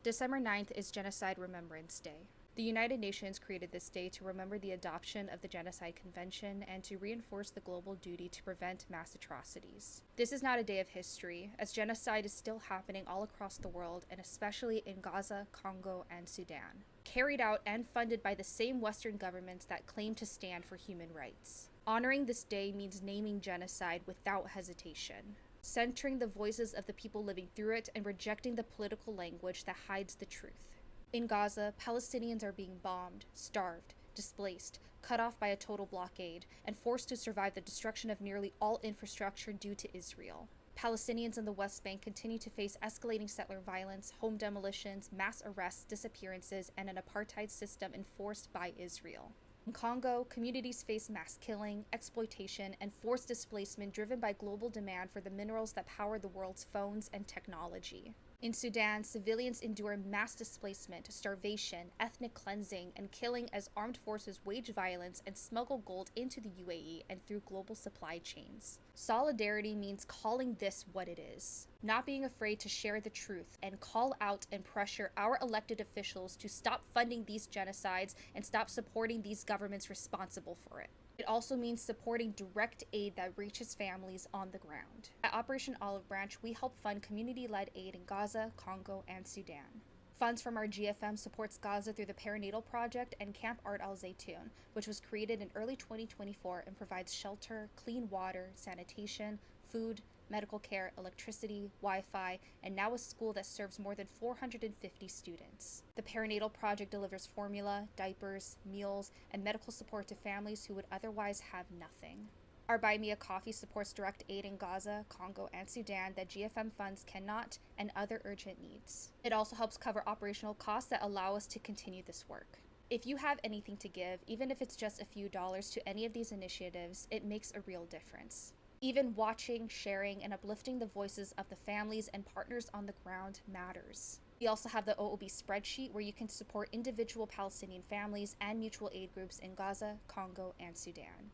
December 9th is Genocide Remembrance Day. The United Nations created this day to remember the adoption of the Genocide Convention and to reinforce the global duty to prevent mass atrocities. This is not a day of history, as genocide is still happening all across the world and especially in Gaza, Congo, and Sudan, carried out and funded by the same Western governments that claim to stand for human rights. Honoring this day means naming genocide without hesitation, centering the voices of the people living through it and rejecting the political language that hides the truth. In Gaza, Palestinians are being bombed, starved, displaced, cut off by a total blockade, and forced to survive the destruction of nearly all infrastructure due to Israel. Palestinians in the West Bank continue to face escalating settler violence, home demolitions, mass arrests, disappearances, and an apartheid system enforced by Israel. In Congo, communities face mass killing, exploitation, and forced displacement driven by global demand for the minerals that power the world's phones and technology. In Sudan, civilians endure mass displacement, starvation, ethnic cleansing, and killing as armed forces wage violence and smuggle gold into the UAE and through global supply chains. Solidarity means calling this what it is, not being afraid to share the truth and call out and pressure our elected officials to stop funding these genocides and stop supporting these governments responsible for it. It also means supporting direct aid that reaches families on the ground. At Operation Olive Branch, we help fund community-led aid in Gaza, Congo, and Sudan. Funds from our GFM supports Gaza through the Perinatal Project and Camp Art Al Zaytun, which was created in early 2024 and provides shelter, clean water, sanitation, food, medical care, electricity, Wi-Fi, and now a school that serves more than 450 students. The Perinatal Project delivers formula, diapers, meals, and medical support to families who would otherwise have nothing. Our Buy Me a Coffee supports direct aid in Gaza, Congo, and Sudan that GFM funds cannot, and other urgent needs. It also helps cover operational costs that allow us to continue this work. If you have anything to give, even if it's just a few dollars to any of these initiatives, it makes a real difference. Even watching, sharing, and uplifting the voices of the families and partners on the ground matters. We also have the OOB spreadsheet where you can support individual Palestinian families and mutual aid groups in Gaza, Congo, and Sudan.